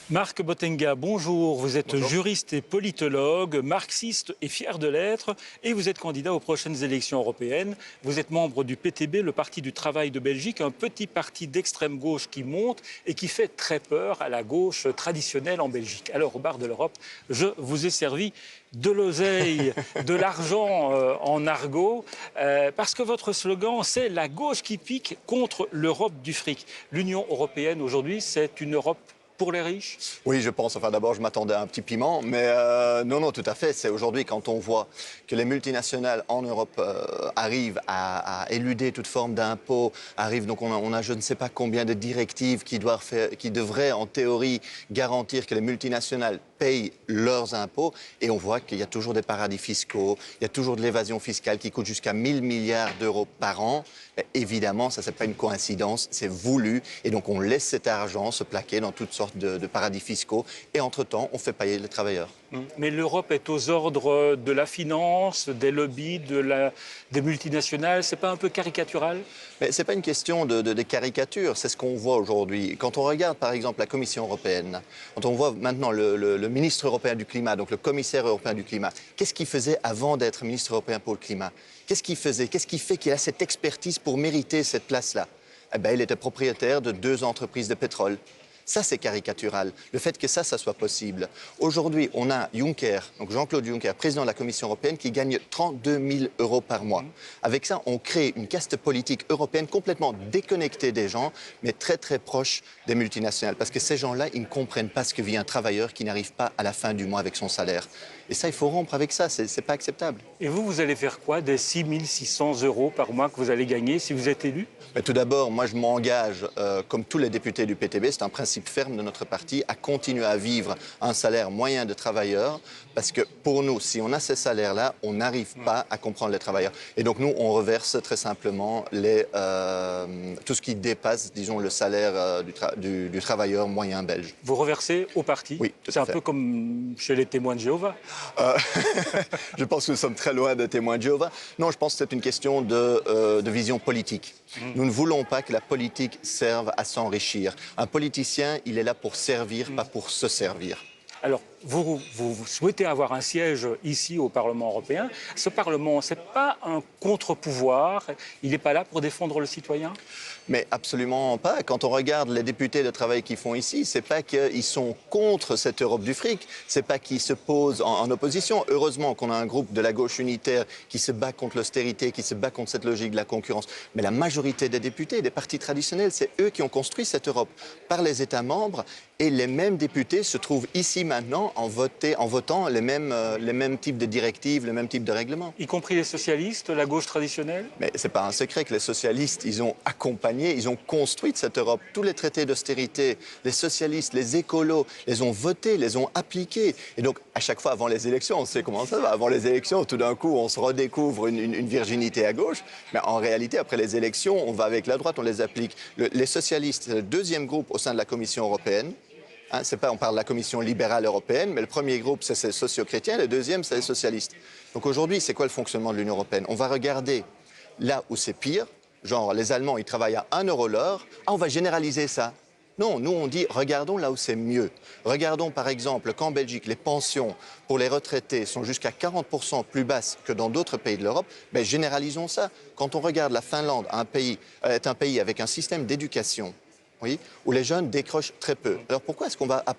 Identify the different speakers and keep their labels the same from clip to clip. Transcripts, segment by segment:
Speaker 1: Marc Botenga, bonjour. Vous êtes
Speaker 2: Bonjour.
Speaker 1: juriste et politologue, marxiste et fier de l'être, et vous êtes candidat aux prochaines élections européennes. Vous êtes membre du PTB, le Parti du Travail de Belgique, un petit parti d'extrême gauche qui monte et qui fait très peur à la gauche traditionnelle en Belgique. Alors, au bar de l'Europe, je vous ai servi de l'oseille, de l'argent en argot, parce que votre slogan, c'est la gauche qui pique contre l'Europe du fric. L'Union européenne, aujourd'hui, c'est une Europe pour les riches?
Speaker 2: Oui, je pense. Enfin, d'abord, je m'attendais à un petit piment, mais non, tout à fait. C'est aujourd'hui quand on voit que les multinationales en Europe arrivent à éluder toute forme d'impôt, arrivent donc on a je ne sais pas combien de directives qui devraient en théorie garantir que les multinationales payent leurs impôts, et on voit qu'il y a toujours des paradis fiscaux, il y a toujours de l'évasion fiscale qui coûte jusqu'à 1 000 milliards d'euros par an. Et évidemment, ça, c'est pas une coïncidence, c'est voulu, et donc on laisse cet argent se plaquer dans toutes sortes de paradis fiscaux, et entre-temps, on fait payer les travailleurs.
Speaker 1: Mais l'Europe est aux ordres de la finance, des lobbies, des multinationales. C'est pas un peu caricatural?
Speaker 2: Mais ce n'est pas une question de caricature, c'est ce qu'on voit aujourd'hui. Quand on regarde par exemple la Commission européenne, quand on voit maintenant le ministre européen du climat, donc le commissaire européen du climat, qu'est-ce qu'il faisait avant d'être ministre européen pour le climat? Qu'est-ce qu'il faisait? Qu'est-ce qui fait qu'il a cette expertise pour mériter cette place-là? Eh bien, il était propriétaire de 2 entreprises de pétrole. Ça, c'est caricatural. Le fait que ça soit possible. Aujourd'hui, on a Juncker, donc Jean-Claude Juncker, président de la Commission européenne, qui gagne 32 000 euros par mois. Avec ça, on crée une caste politique européenne complètement déconnectée des gens, mais très, très proche des multinationales. Parce que ces gens-là, ils ne comprennent pas ce que vit un travailleur qui n'arrive pas à la fin du mois avec son salaire. Et ça, il faut rompre avec ça. C'est pas acceptable.
Speaker 1: Et vous allez faire quoi des 6 600 euros par mois que vous allez gagner si vous êtes élu?
Speaker 2: Mais tout d'abord, moi, je m'engage, comme tous les députés du PTB, c'est un principe ferme de notre parti, à continuer à vivre un salaire moyen de travailleur, parce que pour nous, si on a ces salaires-là, on n'arrive pas à comprendre les travailleurs. Et donc nous, on reverse très simplement tout ce qui dépasse, disons, le salaire du travailleur moyen belge.
Speaker 1: Vous reversez au parti?
Speaker 2: Oui, tout
Speaker 1: C'est
Speaker 2: à
Speaker 1: un
Speaker 2: fait.
Speaker 1: peu comme chez les témoins de Jéhovah.
Speaker 2: Euh, je pense que nous sommes très loin des témoins de Jéhovah. Non, je pense que c'est une question de vision politique. Nous ne voulons pas que la politique serve à s'enrichir. Un politicien, il est là pour servir, pas pour se servir.
Speaker 1: Alors, vous souhaitez avoir un siège ici au Parlement européen. Ce Parlement, ce n'est pas un contre-pouvoir. Il n'est pas là pour défendre le citoyen?
Speaker 2: Mais absolument pas. Quand on regarde les députés de travail qu'ils font ici, c'est pas qu'ils sont contre cette Europe du fric, c'est pas qu'ils se posent en opposition. Heureusement qu'on a un groupe de la gauche unitaire qui se bat contre l'austérité, qui se bat contre cette logique de la concurrence. Mais la majorité des députés, des partis traditionnels, c'est eux qui ont construit cette Europe par les États membres, et les mêmes députés se trouvent ici maintenant en votant les mêmes types de directives, les mêmes types de règlements.
Speaker 1: Y compris les socialistes, la gauche traditionnelle?
Speaker 2: Mais c'est pas un secret que les socialistes, ils ont accompagné, ils ont construit cette Europe. Tous les traités d'austérité, les socialistes, les écolos, les ont votés, les ont appliqués. Et donc, à chaque fois, avant les élections, on sait comment ça va. Avant les élections, tout d'un coup, on se redécouvre une virginité à gauche. Mais en réalité, après les élections, on va avec la droite, on les applique. Les socialistes, c'est le deuxième groupe au sein de la Commission européenne. On parle de la Commission libérale européenne, mais le premier groupe, c'est les socio-chrétiens, le deuxième, c'est les socialistes. Donc aujourd'hui, c'est quoi le fonctionnement de l'Union européenne? On va regarder là où c'est pire, genre les Allemands, ils travaillent à 1 euro l'heure, on va généraliser ça. Non, nous on dit, regardons là où c'est mieux. Regardons par exemple qu'en Belgique, les pensions pour les retraités sont jusqu'à 40% plus basses que dans d'autres pays de l'Europe, mais généralisons ça. Quand on regarde la Finlande, est un pays avec un système d'éducation, oui, où les jeunes décrochent très peu. Alors pourquoi est-ce qu'on va pas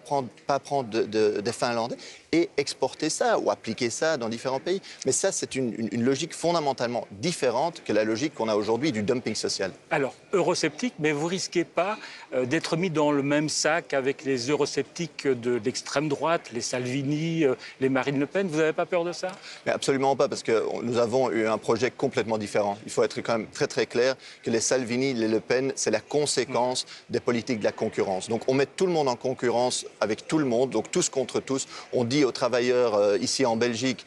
Speaker 2: apprendre des Finlandais et exporter ça ou appliquer ça dans différents pays? Mais ça, c'est une logique fondamentalement différente que la logique qu'on a aujourd'hui du dumping social.
Speaker 1: Alors, eurosceptique, mais vous risquez pas d'être mis dans le même sac avec les eurosceptiques de l'extrême droite, les Salvini, les Marine Le Pen? Vous n'avez pas peur de ça?
Speaker 2: Mais absolument pas, parce que nous avons eu un projet complètement différent. Il faut être quand même très très clair que les Salvini, les Le Pen, c'est la conséquence des politiques de la concurrence. Donc on met tout le monde en concurrence avec tout le monde, donc tous contre tous. On dit aux travailleurs ici en Belgique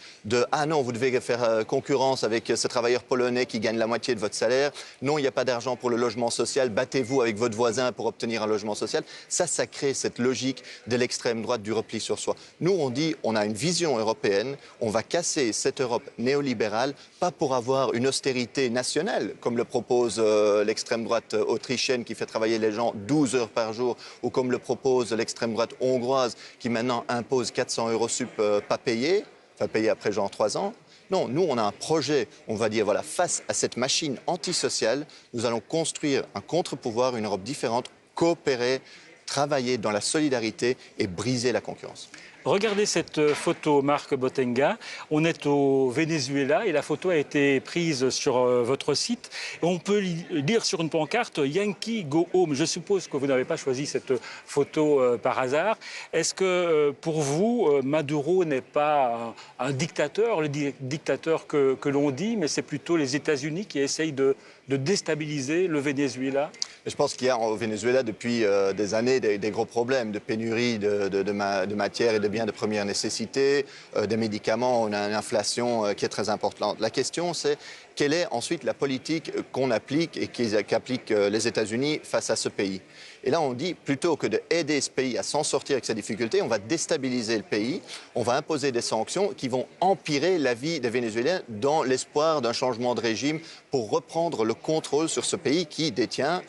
Speaker 2: ah non, vous devez faire concurrence avec ce travailleur polonais qui gagne la moitié de votre salaire. Non, il n'y a pas d'argent pour le logement social. Battez-vous avec votre voisin pour obtenir un logement social. Ça crée cette logique de l'extrême droite du repli sur soi. Nous, on dit, on a une vision européenne. On va casser cette Europe néolibérale, pas pour avoir une austérité nationale, comme le propose l'extrême droite autrichienne qui fait travailler les gens 12 heures par jour, ou comme le propose l'extrême droite hongroise, qui maintenant impose 400 € sup pas payés, enfin payés après genre 3 ans. Non, nous, on a un projet, on va dire, voilà, face à cette machine antisociale, nous allons construire un contre-pouvoir, une Europe différente, coopérer, travailler dans la solidarité et briser la concurrence.
Speaker 1: Regardez cette photo, Marc Botenga. On est au Venezuela et la photo a été prise sur votre site. On peut lire sur une pancarte « Yankee Go Home ». Je suppose que vous n'avez pas choisi cette photo par hasard. Est-ce que pour vous, Maduro n'est pas un dictateur, le dictateur que l'on dit, mais c'est plutôt les États-Unis qui essayent de déstabiliser le Venezuela?
Speaker 2: Je pense qu'il y a au Venezuela depuis des années des gros problèmes de pénurie de matières et de biens de première nécessité, des médicaments, on a une inflation qui est très importante. La question, c'est quelle est ensuite la politique qu'on applique et qu'appliquent les États-Unis face à ce pays. Et là, on dit, plutôt que d'aider ce pays à s'en sortir avec ses difficultés, on va déstabiliser le pays, on va imposer des sanctions qui vont empirer la vie des Vénézuéliens dans l'espoir d'un changement de régime pour reprendre le contrôle sur ce pays qui détient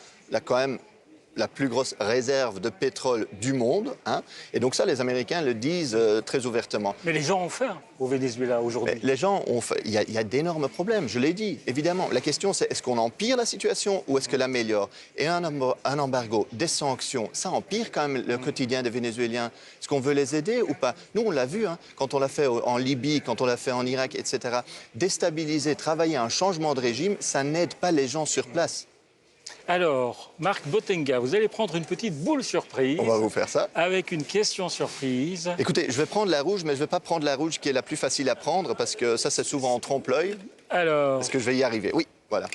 Speaker 2: quand même la plus grosse réserve de pétrole du monde. Hein. Et donc ça, les Américains le disent très ouvertement.
Speaker 1: Mais les gens ont faim au Venezuela aujourd'hui.
Speaker 2: Les gens ont faim. Il y a d'énormes problèmes, je l'ai dit, évidemment. La question, c'est est-ce qu'on empire la situation ou est-ce que l'améliore? Et un embargo, des sanctions, ça empire quand même le quotidien des Vénézuéliens. Est-ce qu'on veut les aider ou pas? Nous, on l'a vu, hein, quand on l'a fait en Libye, quand on l'a fait en Irak, etc. Déstabiliser, travailler à un changement de régime, ça n'aide pas les gens sur place.
Speaker 1: Alors, Marc Botenga, vous allez prendre une petite boule surprise.
Speaker 2: On va vous faire ça.
Speaker 1: Avec une question surprise.
Speaker 2: Écoutez, je vais prendre la rouge, mais je ne vais pas prendre la rouge qui est la plus facile à prendre, parce que ça, c'est souvent en trompe-l'œil.
Speaker 1: Alors...
Speaker 2: Est-ce que je vais y arriver? Oui, voilà.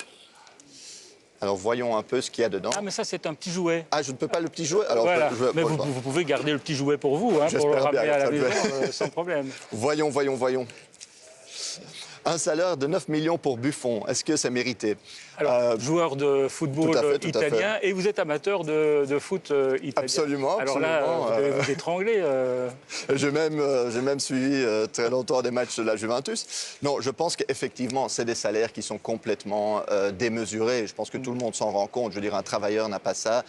Speaker 2: Alors, voyons un peu ce qu'il y a dedans.
Speaker 1: Ah, mais ça, c'est un petit jouet.
Speaker 2: Ah, je ne peux pas le petit jouet? Alors,
Speaker 1: voilà. Mais vous pouvez garder le petit jouet pour vous, hein, pour le ramener à la maison sans problème.
Speaker 2: Voyons. Un salaire de 9 millions pour Buffon, est-ce que c'est mérité?
Speaker 1: Alors, joueur de football italien, et vous êtes amateur de foot italien.
Speaker 2: Absolument.
Speaker 1: Alors là, vous devez vous étrangler.
Speaker 2: J'ai même suivi très longtemps des matchs de la Juventus. Non, je pense qu'effectivement, c'est des salaires qui sont complètement démesurés. Je pense que tout le monde s'en rend compte. Je veux dire, un travailleur n'a pas ça.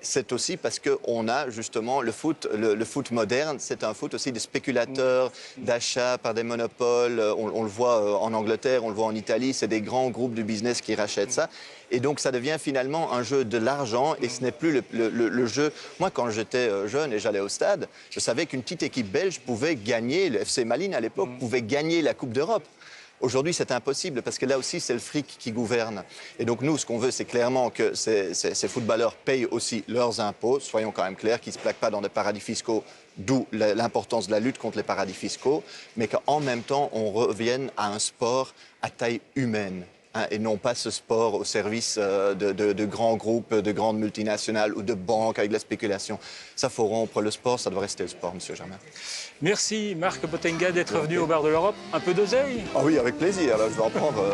Speaker 2: C'est aussi parce qu'on a justement le foot moderne, c'est un foot aussi de spéculateurs, d'achats par des monopoles. On le voit en Angleterre, on le voit en Italie, c'est des grands groupes du business qui rachètent ça. Et donc ça devient finalement un jeu de l'argent et ce n'est plus le jeu. Moi, quand j'étais jeune et j'allais au stade, je savais qu'une petite équipe belge pouvait gagner, le FC Malines à l'époque, pouvait gagner la Coupe d'Europe. Aujourd'hui, c'est impossible parce que là aussi, c'est le fric qui gouverne. Et donc, nous, ce qu'on veut, c'est clairement que ces footballeurs payent aussi leurs impôts, soyons quand même clairs, qu'ils ne se plaquent pas dans des paradis fiscaux, d'où l'importance de la lutte contre les paradis fiscaux, mais qu'en même temps, on revienne à un sport à taille humaine. Hein, et non pas ce sport au service de grands groupes, de grandes multinationales ou de banques avec la spéculation. Ça, faut rompre le sport, ça doit rester le sport, Monsieur Germain.
Speaker 1: Merci Marc Botenga d'être venu au Bar de l'Europe. Un peu d'oseille?
Speaker 2: Ah oui, avec plaisir, là, je vais en prendre...